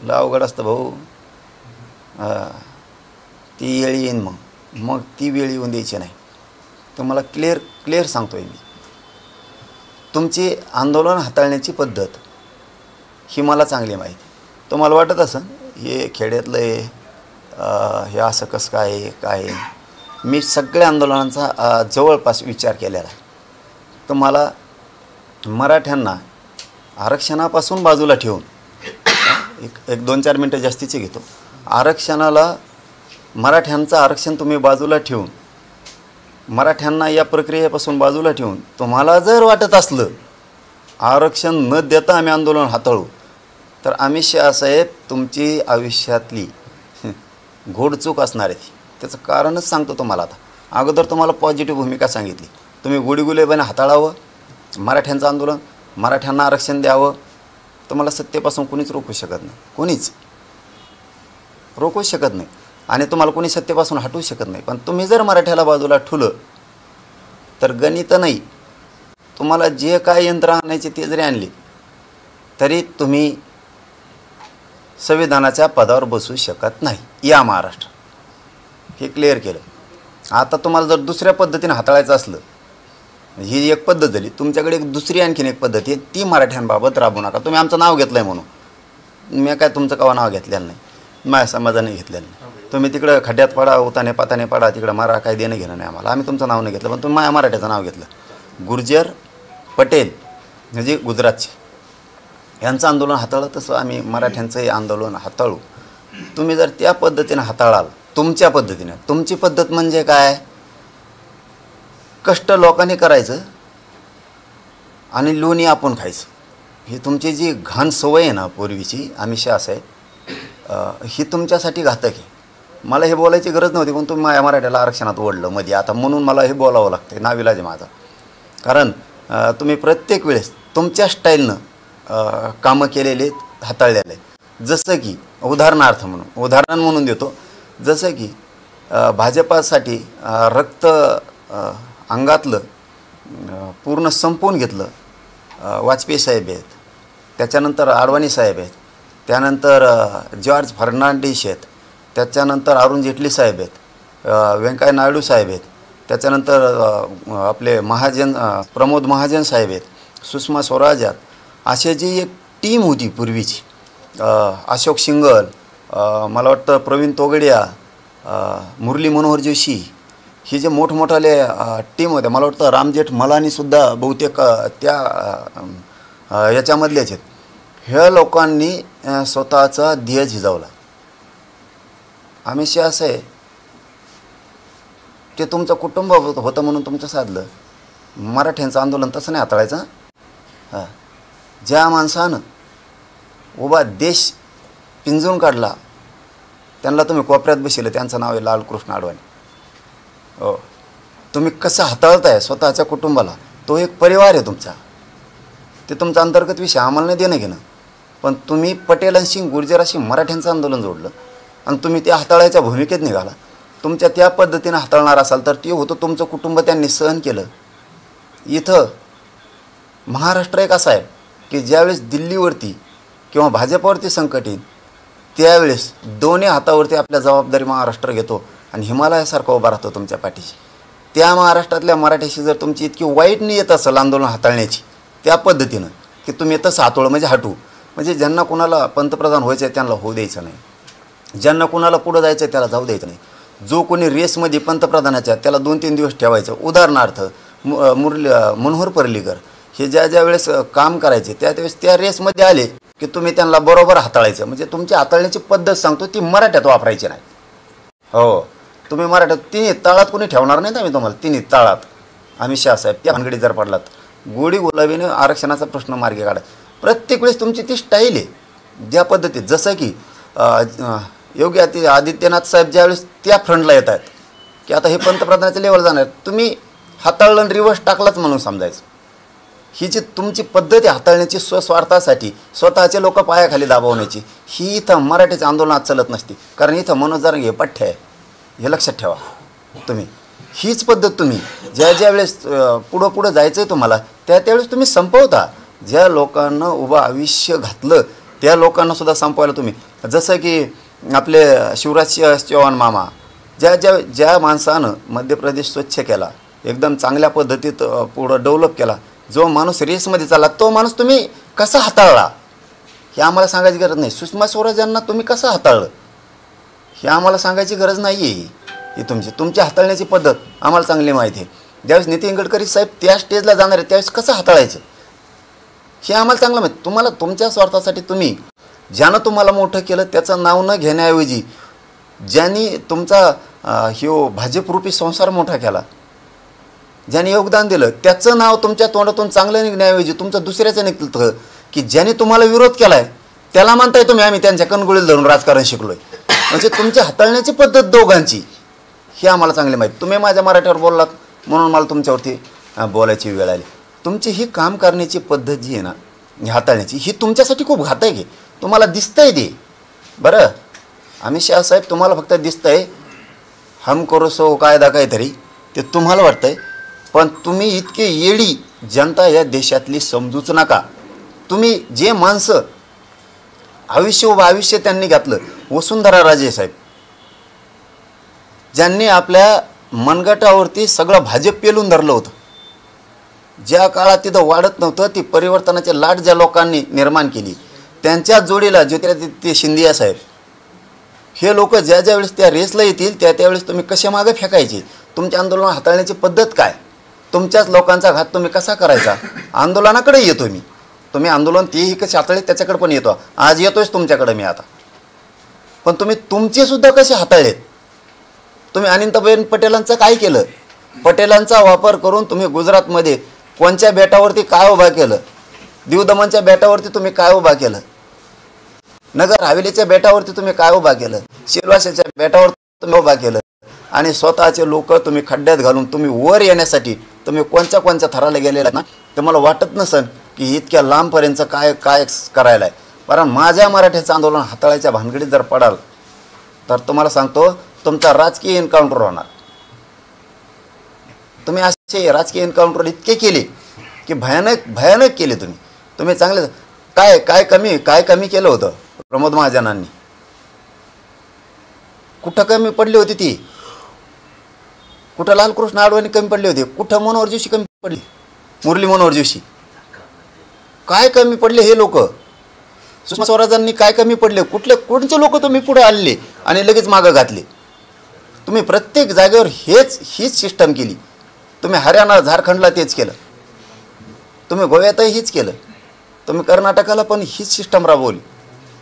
लय अवघड असतं भाऊ. ती वेळ येईन मग ती वेळ येऊन द्यायची नाही. तुम्हाला क्लिअर सांगतोय मी. तुमची आंदोलन हाताळण्याची पद्धत ही मला चांगली माहिती. तुम्हाला वाटत असं हे खेड्यातलं हे असं कसं काय मी सगळ्या आंदोलनांचा जवळपास विचार केलेला आहे. तुम्हाला मराठ्यांना आरक्षणापासून बाजूला ठेवून एक 2-4 मिनटं जास्तीचे घेतो. मराठ्यांचं आरक्षण तुम्ही बाजूला ठेवून मराठ्यांना या प्रक्रियेपासून बाजूला ठेवून तुम्हाला जर वाटत असलं आरक्षण न देता आम्ही आंदोलन हाताळू, तर अमित शहा साहेब तुमची आयुष्यातली घोडचूक असणार आहे. त्याचं कारणच सांगतो तुम्हाला. आता अगोदर तुम्हाला पॉझिटिव्ह भूमिका सांगितली. तुम्ही गुडीगुलेबाने हाताळावं मराठ्यांचं आंदोलन, मराठ्यांना आरक्षण द्यावं. तुम्हाला सत्तेपासून कोणीच रोखू शकत नाही. कोणीच रोखूच शकत नाही आणि तुम्हाला कोणी सत्तेपासून हटवू शकत नाही. पण तुम्ही जर मराठ्याला बाजूला ठेवलं तर गणित नाही. तुम्हाला जे काय यंत्र आणायचे ते जरी आणले तरी तुम्ही संविधानाच्या पदावर बसू शकत नाही या महाराष्ट्र. हे क्लिअर केलं. आता तुम्हाला जर दुसऱ्या पद्धतीने हाताळायचं असलं, ही एक पद्धत झाली. तुमच्याकडे एक दुसरी आणखीन एक पद्धती आहे, ती मराठ्यांबाबत राबवू नका. तुम्ही आमचं नाव घेतलं आहे म्हणून. मी काय तुमचं कवा नाव घेतलेलं नाही, माझ्या समाजाने घेतलेलं नाही. तुम्ही तिकडं खड्ड्यात पडा, उताने पाताने पडा, तिकडं मारा, काही देणं घेणं नाही आम्हाला. आम्ही तुमचं नाव नाही घेतलं, पण तुम्ही माझ्या मराठ्याचं नाव घेतलं. गुर्जर पटेल म्हणजे गुजरातचे यांचं आंदोलन हाताळलं, तसं आम्ही मराठ्यांचंही आंदोलन हाताळू. तुम्ही जर त्या पद्धतीने हाताळाल तुमच्या पद्धतीने. तुमची पद्धत म्हणजे काय? कष्ट लोकांनी करायचं आणि लोणी आपण खायचं. ही तुमची जी घाण सवय आहे ना पूर्वीची अमित शहा साहेब, ही तुमच्यासाठी घातक आहे. मला हे बोलायची गरज नव्हती, पण तुम्ही माझ्या मराठ्याला आरक्षणात ओढलं मध्ये आता, म्हणून मला हे बोलावं लागतं. नाविलाज आहे माझा. कारण तुम्ही प्रत्येक वेळेस तुमच्या स्टाईलनं कामं केलेले हाताळलेले. जसं की उदाहरण म्हणून देतो. जसं की भाजपासाठी रक्त अंगातलं पूर्ण संपवून घेतलं. वाजपेयी साहेब आहेत, त्याच्यानंतर आडवाणी साहेब आहेत, त्यानंतर जॉर्ज फर्नांडिस आहेत, त्याच्यानंतर अरुण जेटली साहेब आहेत, व्यंकय्या नायडू साहेब आहेत, त्याच्यानंतर आपले प्रमोद महाजन साहेब आहेत, सुषमा स्वराज आहेत. असे जी एक टीम होती पूर्वीची, अशोक सिंगल, मला वाटतं प्रवीण तोगडिया, मुरली मनोहर जोशी, ही जे मोठमोठाले टीम होत्या. मला वाटतं रामजेठ मलानीसुद्धा बहुतेक त्या याच्यामधलेच आहेत. ह्या लोकांनी स्वतःचा ध्येय झिजवला. अमित शहा असं आहे ते तुमचं कुटुंब होतं म्हणून तुमचं साधलं. मराठ्यांचं आंदोलन तसं नाही हाताळायचं. ज्या माणसानं उभा देश पिंजून काढला त्यांना तुम्ही कोपऱ्यात बसले, त्यांचं नाव आहे लालकृष्ण अडवाणी. हो, तुम्ही कसं हाताळताय स्वतःच्या कुटुंबाला, तो एक परिवार आहे तुमचा. ते तुमचा अंतर्गत विषय, आम्हाला नाही देणं घेणं. पण तुम्ही पटेलांशी गुर्जराशी मराठ्यांचं आंदोलन जोडलं आणि तुम्ही ते हाताळायच्या भूमिकेत निघाला. तुमच्या त्या पद्धतीनं हाताळणार असाल तर ते होतं तुमचं कुटुंब त्यांनी सहन केलं. इथं महाराष्ट्र एक असा आहे की ज्यावेळेस दिल्लीवरती किंवा भाजपवरती संकट येईल त्यावेळेस दोन्ही हातावरती आपल्या जबाबदारी महाराष्ट्र घेतो आणि हिमालयासारखं उभा राहतो तुमच्या पाठीशी. त्या महाराष्ट्रातल्या मराठ्याशी जर तुमची इतकी वाईट नियत असेल आंदोलन हाताळण्याची त्या पद्धतीनं की तुम्ही तसं हातोळं म्हणजे हटू, म्हणजे ज्यांना कुणाला पंतप्रधान व्हायचं आहे त्यांना होऊ द्यायचं नाही, ज्यांना कुणाला पुढं जायचं आहे त्याला जाऊ द्यायचं नाही. जो कोणी रेसमध्ये पंतप्रधानाच्या त्याला 2-3 दिवस ठेवायचं. उदाहरणार्थ मनोहर पर्रीकर हे ज्या वेळेस काम करायचे त्यावेळेस त्या रेसमध्ये आले की तुम्ही त्यांना बरोबर हाताळायचं. म्हणजे तुमची हाताळण्याची पद्धत सांगतो ती मराठ्यात वापरायची नाही. हो, तुम्ही मराठ्यात तिन्ही ताळात कोणी ठेवणार नाही. आम्ही तुम्हाला तिन्ही ताळात अमित शहा साहेब त्या भानगडीत जर पडलात गोडी गुलाबीनं आरक्षणाचा प्रश्न मार्गी काढा. प्रत्येक वेळेस तुमची ती स्टाईल आहे ज्या पद्धतीत. जसं की योगी आदित्यनाथ साहेब ज्यावेळेस त्या फ्रंटला येत आहेत की आता हे पंतप्रधानाच्या लेवल जाणार, तुम्ही हाताळलं रिवर्स टाकलाच म्हणून समजायचं. ही जी तुमची पद्धत आहे हाताळण्याची स्वस्वार्थासाठी स्वतःचे लोक पायाखाली दाबवण्याची, ही इथं मराठीच्या आंदोलनात चालत नसते. कारण इथं मनोज जरांगे हे पठ्य आहे, हे लक्षात ठेवा तुम्ही. हीच पद्धत तुम्ही ज्या वेळेस पुढं जायचं आहे तुम्हाला त्यावेळेस तुम्ही संपवता. ज्या लोकांना उभं आयुष्य घातलं त्या लोकांना सुद्धा संपवायला तुम्ही, जसं की आपले शिवराज चौहान मामा, ज्या माणसानं मध्य प्रदेश स्वच्छ केला, एकदम चांगल्या पद्धतीत पुढं डेव्हलप केला, जो माणूस रेसमध्ये चालला तो माणूस तुम्ही कसा हाताळला हे आम्हाला सांगायची गरज नाही. सुषमा स्वराज यांना तुम्ही कसं हाताळलं हे आम्हाला सांगायची गरज नाही आहे. ही तुमची हाताळण्याची पद्धत आम्हाला चांगली माहिती आहे. ज्यावेळेस नितीन गडकरी साहेब त्या स्टेजला जाणार आहे त्यावेळेस कसं हाताळायचं हे आम्हाला चांगलं माहिती. तुम्हाला तुमच्या स्वार्थासाठी तुम्ही ज्यानं तुम्हाला मोठं केलं त्याचं नाव न घेण्याऐवजी ज्यांनी तुमचा भाजपरूपी संसार मोठा केला, ज्यांनी योगदान दिलं त्याचं नाव तुमच्या तोंडातून चांगलं निघण्याऐवजी तुमचं दुसऱ्याचं निघतं की ज्यांनी तुम्हाला विरोध केला आहे त्याला म्हणताय तुम्ही आम्ही त्यांच्या कणगुळीला धरून राजकारण शिकलो आहे. म्हणजे तुमची हाताळण्याची पद्धत दोघांची ही आम्हाला चांगली माहिती. तुम्ही माझ्या मराठीवर बोललात म्हणून मला तुमच्यावरती बोलायची वेळ आली. तुमची ही काम करण्याची पद्धत जी आहे ना, हाताळण्याची, ही तुमच्यासाठी खूप घातक आहे. तुम्हाला दिसतंय ते बरं, अमित शहा साहेब तुम्हाला फक्त दिसतंय हम करो सो कायदा काहीतरी ते तुम्हाला वाटतंय, पण तुम्ही इतके येडी जनता या देशातली समजूच नका. तुम्ही जे माणसं आयुष्य त्यांनी घातलं, वसुंधरा राजे साहेब ज्यांनी आपल्या मनगटावरती सगळं भाजप पेलून धरलं होतं, ज्या काळात तिथं वाढत नव्हतं ती परिवर्तनाची लाट ज्या लोकांनी निर्माण केली, त्यांच्या जोडीला ज्योतिरादित्य शिंदे साहेब, हे लोक ज्या वेळेस त्या रेसला येतील त्यावेळेस तुम्ही कसे मागे फेकायचे, तुमच्या आंदोलन हाताळण्याची पद्धत काय, तुमच्याच लोकांचा घात तुम्ही कसा करायचा, आंदोलनाकडे येतो मी. तुम्ही आंदोलन तेही कसे हाताळले त्याच्याकडे पण येतो, आज येतोयच तुमच्याकडे मी आता. पण तुम्ही तुमचे सुद्धा कसे हाताळलेत. तुम्ही अनंतबेन पटेलांचं काय केलं, पटेलांचा वापर करून तुम्ही गुजरातमध्ये कोणत्या बेटावरती काय उभा केलं, दीव दमनच्या बेटावरती तुम्ही काय उभा केलं, नगर हवेलीच्या बेटावरती तुम्ही काय उभा केलं, सिलवाशाच्या बेटावर तुम्ही उभा केलं, आणि स्वतःचे लोक तुम्ही खड्ड्यात घालून तुम्ही वर येण्यासाठी तुम्ही कोणत्या थराला गेलेला ना, तर मला वाटत नसेल की इतक्या लांबपर्यंत काय करायला आहे. कारण माझ्या मराठीचं आंदोलन हाताळायच्या भानगडीत जर पडाल तर तुम्हाला सांगतो तुमचा राजकीय एन्काउंटर होणार. तुम्ही असे राजकीय एन्काउंटर इतके केले की भयानक केले. तुम्ही चांगले काय कमी केलं होतं प्रमोद महाजनांनी, कुठं कमी पडली होती ती, कुठं लालकृष्ण अडवाणी कमी पडले होते, कुठं मनोहर जोशी कमी पडली, मुरली मनोहर जोशी काय कमी पडले, हे लोक सुषमा स्वराजांनी काय कमी पडले, कोणचे लोक तुम्ही पुढे आणले आणि लगेच मागं घातले. तुम्ही प्रत्येक जागेवर हीच सिस्टम केली. तुम्ही हरियाणा झारखंडला तेच केलं, तुम्ही गोव्यातही हेच केलं, तुम्ही कर्नाटकाला पण हीच सिस्टम राबवली,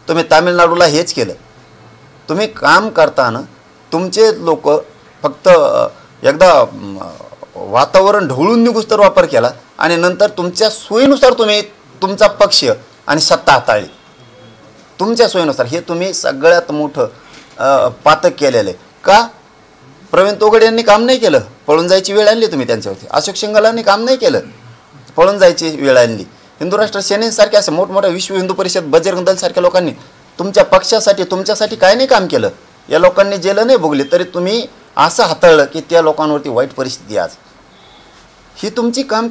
तुम्ही तामिळनाडूला हेच केलं. तुम्ही काम करताना तुमचे लोक फक्त एकदा वातावरण ढवळून निघूस तर वापर केला आणि नंतर तुमच्या सोयीनुसार तुम्ही तुमचा पक्ष आणि सत्ता हाताळली तुमच्या सोयीनुसार. हे तुम्ही सगळ्यात मोठं पातक केलेलं आहे. का प्रवीण तोगडे यांनी काम नाही केलं, पळून जायची वेळ आणली तुम्ही त्यांच्यावरती. अशोक सिंघालांनी काम नाही केलं, पळून जायची वेळ आणली. हिंदू राष्ट्र सेनेसारख्या असं मोठमोठ्या विश्व हिंदू परिषद, बजरंग दल सारख्या लोकांनी तुमच्या पक्षासाठी तुमच्यासाठी काय नाही काम केलं. या लोकांनी जेलं नाही भोगली तरी तुम्ही असं हाताळलं की त्या लोकांवरती वाईट परिस्थिती आज. ही तुमची काम